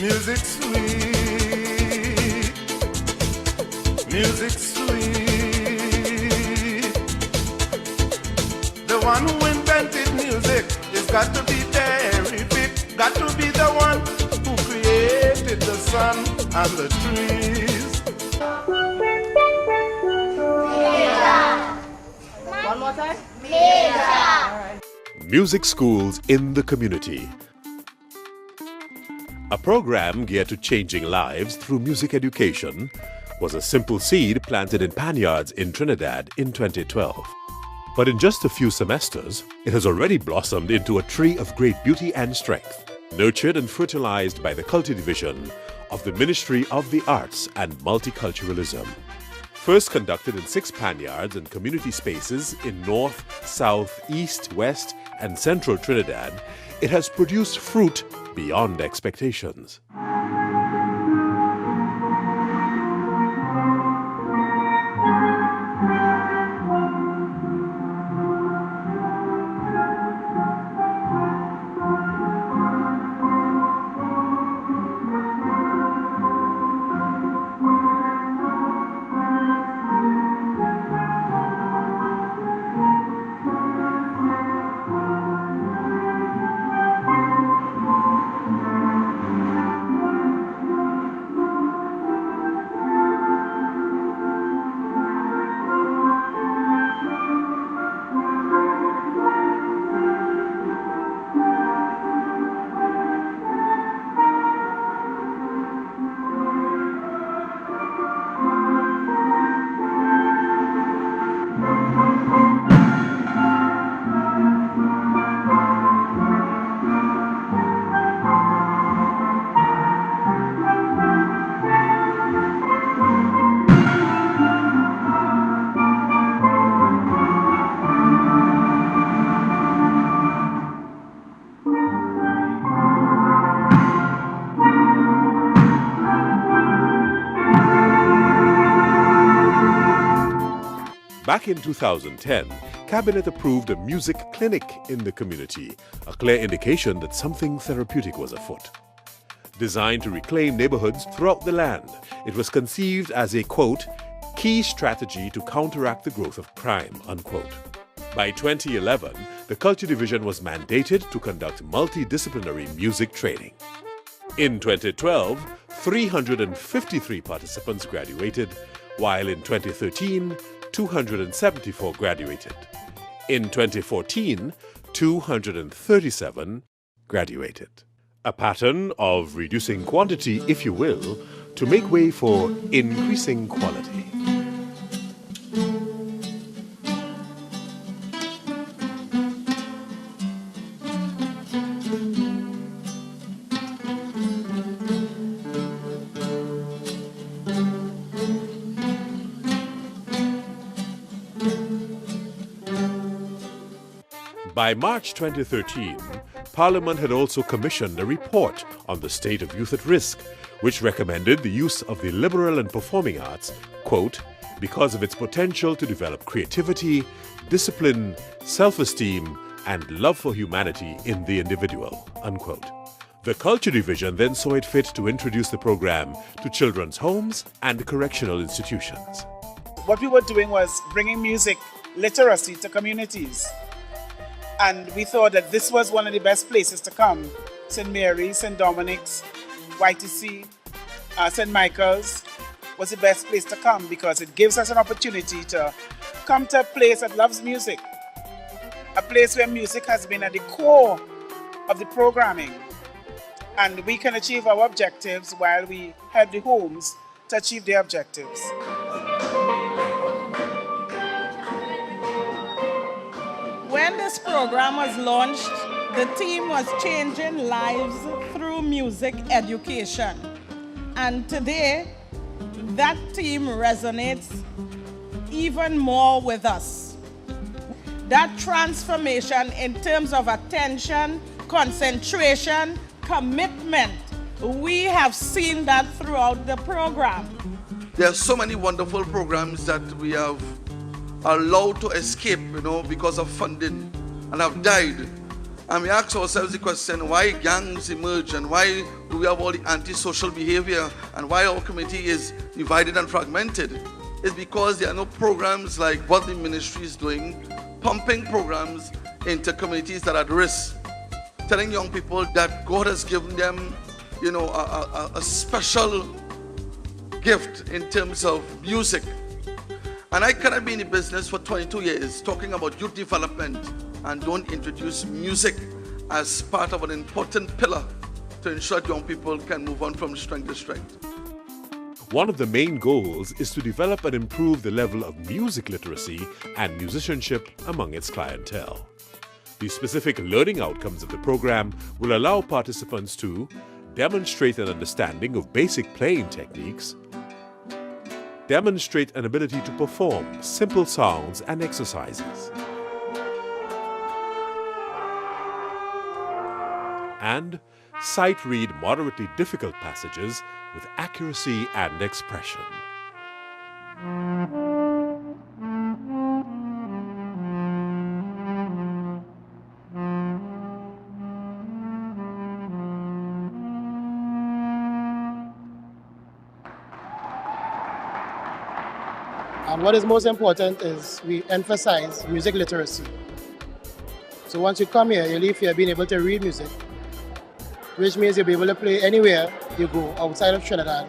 Music sweet, music sweet. The one who invented music has got to be very big, got to be the one who created the sun and the trees. Major. One more time. Major. Music schools in the community. A program geared to changing lives through music education was a simple seed planted in panyards in Trinidad in 2012. But in just a few semesters, it has already blossomed into a tree of great beauty and strength, nurtured and fertilized by the Culture Division of the Ministry of the Arts and Multiculturalism. First conducted in 6 panyards and community spaces in North, South, East, West, and Central Trinidad, it has produced fruit beyond expectations. Back in 2010, Cabinet approved a music clinic in the community, a clear indication that something therapeutic was afoot. Designed to reclaim neighborhoods throughout the land, it was conceived as a, quote, key strategy to counteract the growth of crime, unquote. By 2011, the Culture Division was mandated to conduct multidisciplinary music training. In 2012, 353 participants graduated, while in 2013, 274 graduated. In 2014, 237 graduated. A pattern of reducing quantity, if you will, to make way for increasing quality. By March 2013, Parliament had also commissioned a report on the state of youth at risk, which recommended the use of the liberal and performing arts, quote, because of its potential to develop creativity, discipline, self-esteem, and love for humanity in the individual, unquote. The Culture Division then saw it fit to introduce the program to children's homes and correctional institutions. What we were doing was bringing music literacy to communities. And we thought that this was one of the best places to come. St. Mary's, St. Dominic's, YTC, St. Michael's was the best place to come because it gives us an opportunity to come to a place that loves music. A place where music has been at the core of the programming. And we can achieve our objectives while we help the homes to achieve their objectives. When this program was launched, the theme was changing lives through music education. And today, that theme resonates even more with us. That transformation in terms of attention, concentration, commitment, we have seen that throughout the program. There are so many wonderful programs that we have allowed to escape, because of funding and have died. And we ask ourselves the question, why gangs emerge and why do we have all the antisocial behavior and why our community is divided and fragmented? It's because there are no programs like what the ministry is doing, pumping programs into communities that are at risk, telling young people that God has given them, a special gift in terms of music. And I cannot be in the business for 22 years talking about youth development and don't introduce music as part of an important pillar to ensure that young people can move on from strength to strength. One of the main goals is to develop and improve the level of music literacy and musicianship among its clientele. The specific learning outcomes of the program will allow participants to demonstrate an understanding of basic playing techniques, demonstrate an ability to perform simple sounds and exercises, and sight read moderately difficult passages with accuracy and expression. And what is most important is we emphasize music literacy. So once you come here, you leave here being able to read music, which means you'll be able to play anywhere you go outside of Trinidad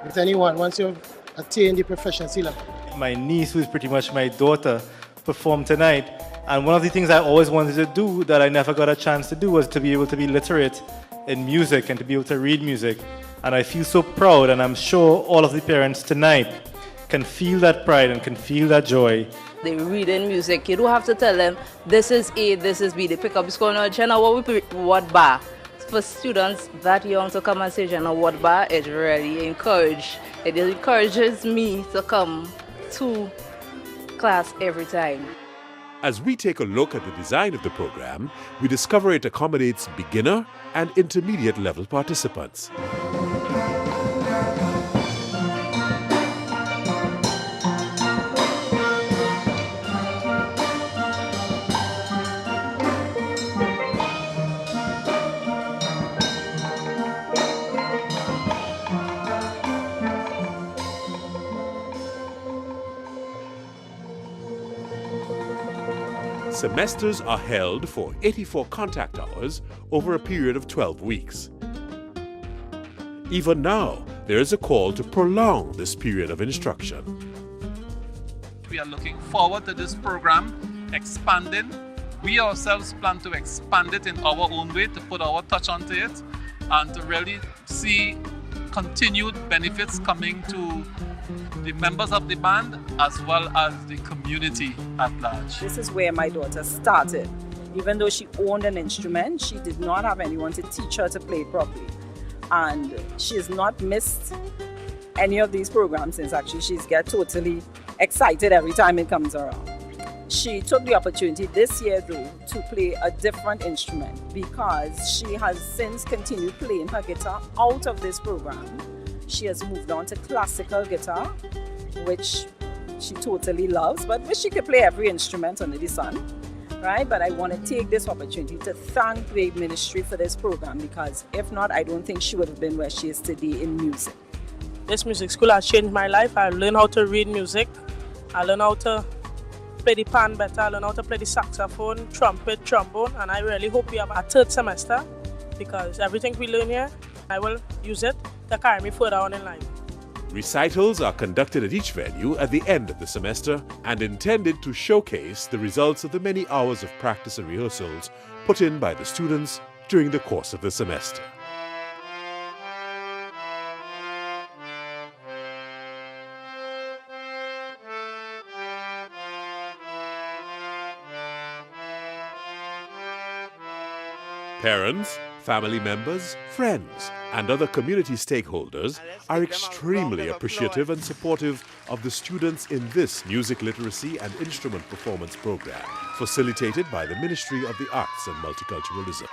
with anyone once you've attained the proficiency level. My niece, who's pretty much my daughter, performed tonight. And one of the things I always wanted to do that I never got a chance to do was to be able to be literate in music and to be able to read music. And I feel so proud, and I'm sure all of the parents tonight can feel that pride and can feel that joy. They read in music. You don't have to tell them, this is A, this is B. They pick up the score, Jenna, what bar? For students that young to come and say, Jenna, what bar? It really encourages me to come to class every time. As we take a look at the design of the program, we discover it accommodates beginner and intermediate level participants. Semesters are held for 84 contact hours over a period of 12 weeks. Even now, there is a call to prolong this period of instruction. We are looking forward to this program expanding. We ourselves plan to expand it in our own way, to put our touch onto it and to really see continued benefits coming to the members of the band as well as the community at large. This is where my daughter started. Even though she owned an instrument, she did not have anyone to teach her to play properly. And she has not missed any of these programs since actually she's get totally excited every time it comes around. She took the opportunity this year though to play a different instrument because she has since continued playing her guitar out of this program. She has moved on to classical guitar, which she totally loves, but wish she could play every instrument under the sun, right? But I want to take this opportunity to thank the ministry for this program because if not, I don't think she would have been where she is today in music. This music school has changed my life. I learned how to read music. I learned how to play the pan better. I learned how to play the saxophone, trumpet, trombone, and I really hope we have a third semester because everything we learn here, I will use it to carry me further on in life. Recitals are conducted at each venue at the end of the semester and intended to showcase the results of the many hours of practice and rehearsals put in by the students during the course of the semester. Parents, family members, friends, and other community stakeholders are extremely appreciative and supportive of the students in this music literacy and instrument performance program, facilitated by the Ministry of the Arts and Multiculturalism.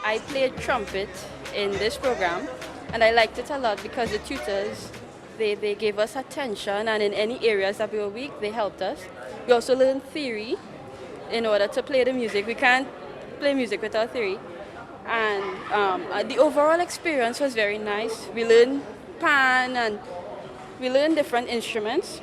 I played trumpet in this program, and I liked it a lot because the tutors, they gave us attention, and in any areas that we were weak, they helped us. We also learned theory, in order to play the music. We can't play music without theory. And the overall experience was very nice. We learned pan and we learned different instruments.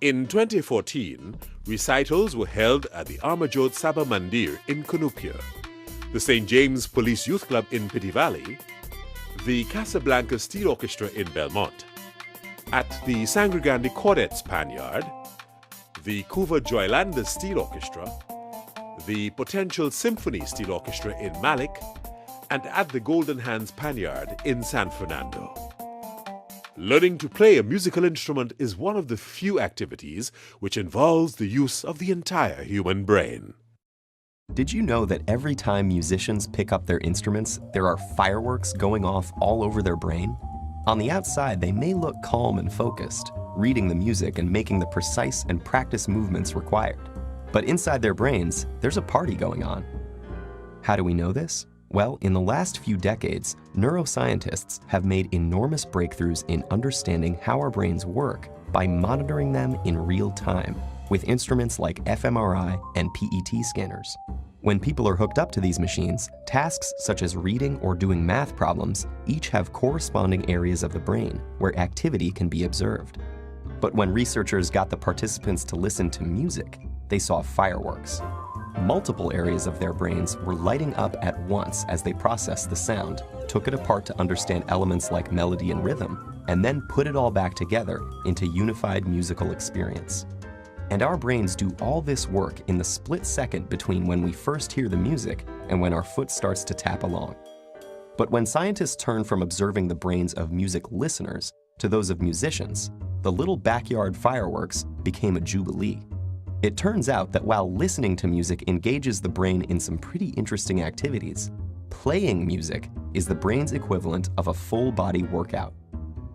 In 2014, recitals were held at the Armajot Sabha Mandir in Cunupia, the St. James Police Youth Club in Pity Valley, the Casablanca Steel Orchestra in Belmont, at the Sangregandi Chordettes Panyard, the Cuva Joylanda Steel Orchestra, the Potential Symphony Steel Orchestra in Malik, and at the Golden Hands Panyard in San Fernando. Learning to play a musical instrument is one of the few activities which involves the use of the entire human brain. Did you know that every time musicians pick up their instruments, there are fireworks going off all over their brain? On the outside, they may look calm and focused, reading the music and making the precise and practiced movements required. But inside their brains, there's a party going on. How do we know this? Well, in the last few decades, neuroscientists have made enormous breakthroughs in understanding how our brains work by monitoring them in real time with instruments like fMRI and PET scanners. When people are hooked up to these machines, tasks such as reading or doing math problems each have corresponding areas of the brain where activity can be observed. But when researchers got the participants to listen to music, they saw fireworks. Multiple areas of their brains were lighting up at once as they processed the sound, took it apart to understand elements like melody and rhythm, and then put it all back together into unified musical experience. And our brains do all this work in the split second between when we first hear the music and when our foot starts to tap along. But when scientists turn from observing the brains of music listeners to those of musicians, the little backyard fireworks became a jubilee. It turns out that while listening to music engages the brain in some pretty interesting activities, playing music is the brain's equivalent of a full-body workout.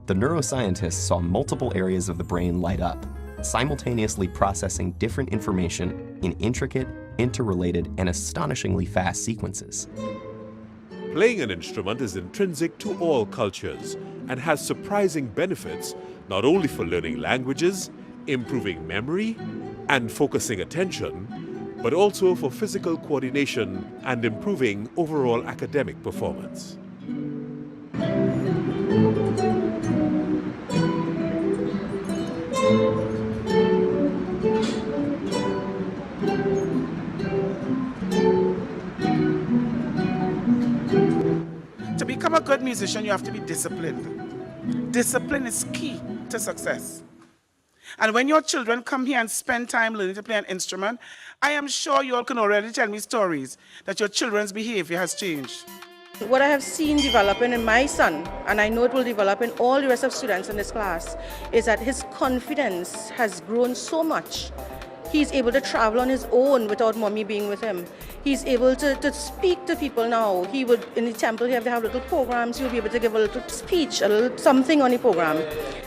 The neuroscientists saw multiple areas of the brain light up, simultaneously processing different information in intricate, interrelated, and astonishingly fast sequences. Playing an instrument is intrinsic to all cultures and has surprising benefits not only for learning languages, improving memory, and focusing attention, but also for physical coordination and improving overall academic performance. To become a good musician, you have to be disciplined. Discipline is key to success. And when your children come here and spend time learning to play an instrument, I am sure you all can already tell me stories that your children's behavior has changed. What I have seen developing in my son, and I know it will develop in all the rest of students in this class, is that his confidence has grown so much. He's able to travel on his own without mommy being with him. He's able to speak to people now. He would, in the temple, he have to have little programs. He'll be able to give a little speech, a little something on the program.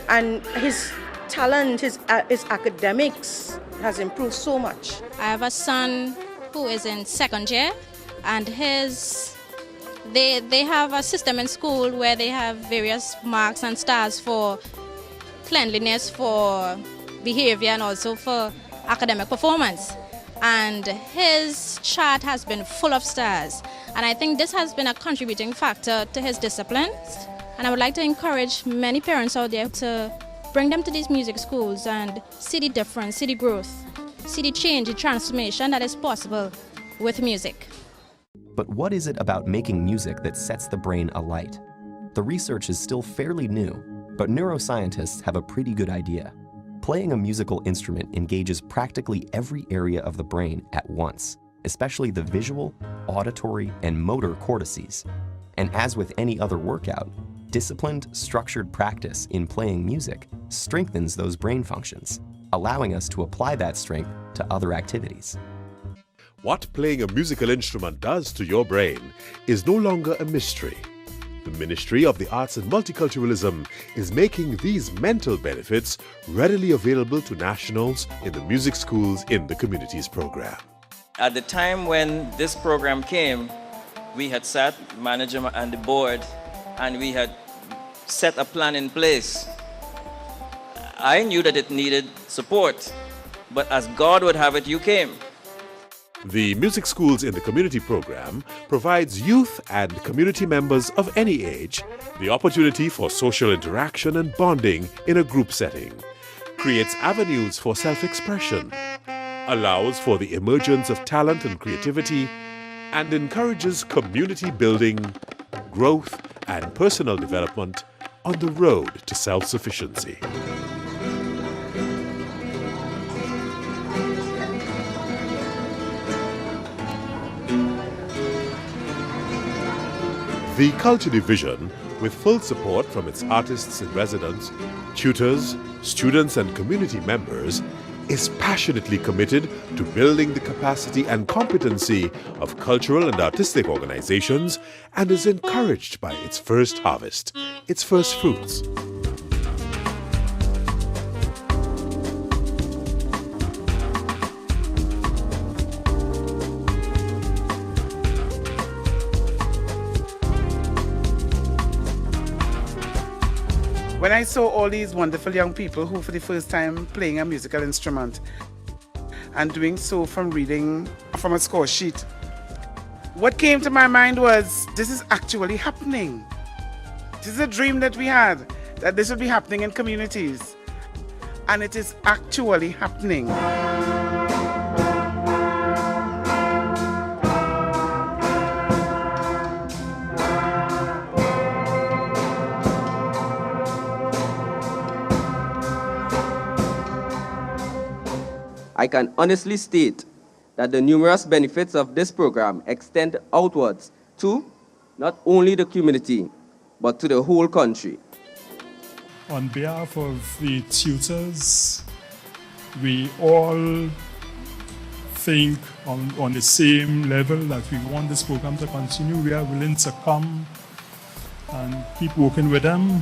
And his talent, his academics has improved so much. I have a son who is in second year, and they have a system in school where they have various marks and stars for cleanliness, for behavior, and also for academic performance. And his chart has been full of stars. And I think this has been a contributing factor to his discipline. And I would like to encourage many parents out there to bring them to these music schools and see the difference, see the growth, see the change, the transformation that is possible with music. But what is it about making music that sets the brain alight? The research is still fairly new, but neuroscientists have a pretty good idea. Playing a musical instrument engages practically every area of the brain at once, especially the visual, auditory, and motor cortices. And as with any other workout, disciplined, structured practice in playing music strengthens those brain functions, allowing us to apply that strength to other activities. What playing a musical instrument does to your brain is no longer a mystery. The Ministry of the Arts and Multiculturalism is making these mental benefits readily available to nationals in the music schools in the Communities program. At the time when this program came, we had sat, management and the board, and we had set a plan in place. I knew that it needed support, but as God would have it, you came. The Music Schools in the Community program provides youth and community members of any age the opportunity for social interaction and bonding in a group setting, creates avenues for self-expression, allows for the emergence of talent and creativity, and encourages community building, growth, and personal development on the road to self-sufficiency. The Culture Division, with full support from its artists in residence, tutors, students and community members, is passionately committed to building the capacity and competency of cultural and artistic organizations and is encouraged by its first harvest, its first fruits. When I saw all these wonderful young people who for the first time playing a musical instrument and doing so from reading from a score sheet, what came to my mind was, this is actually happening. This is a dream that we had, that this would be happening in communities. And it is actually happening. I can honestly state that the numerous benefits of this program extend outwards to not only the community, but to the whole country. On behalf of the tutors, we all think on the same level that we want this program to continue. We are willing to come and keep working with them.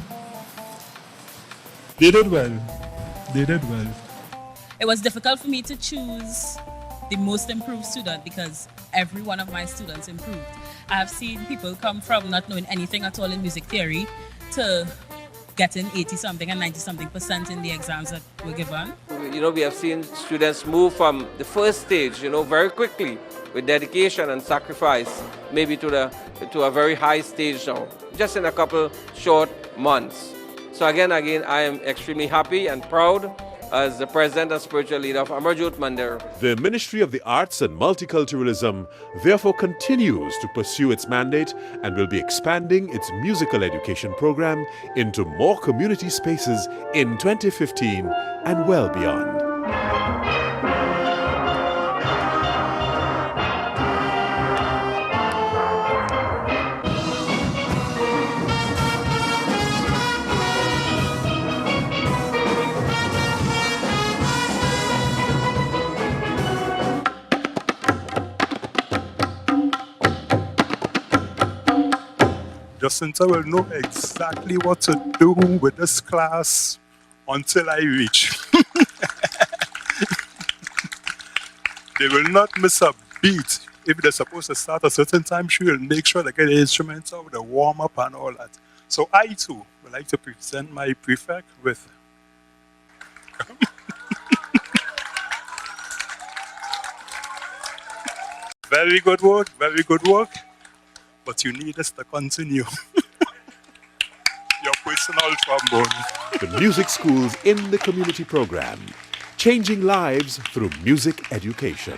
They did well. They did well. It was difficult for me to choose the most improved student because every one of my students improved. I have seen people come from not knowing anything at all in music theory to getting 80-something and 90-something% in the exams that were given. You know, we have seen students move from the first stage, you know, very quickly with dedication and sacrifice, maybe to a very high stage now, just in a couple short months. So again, I am extremely happy and proud as the president and spiritual leader of Amarjot Mandir. The Ministry of the Arts and Multiculturalism therefore continues to pursue its mandate and will be expanding its musical education program into more community spaces in 2015 and well beyond. Jacinta will know exactly what to do with this class until I reach. They will not miss a beat. If they're supposed to start a certain time, she will make sure they get the instruments out, the warm up and all that. So I too would like to present my prefect with very good work, very good work. But you need us to continue. Your personal trombone. The Music Schools in the Community program, changing lives through music education.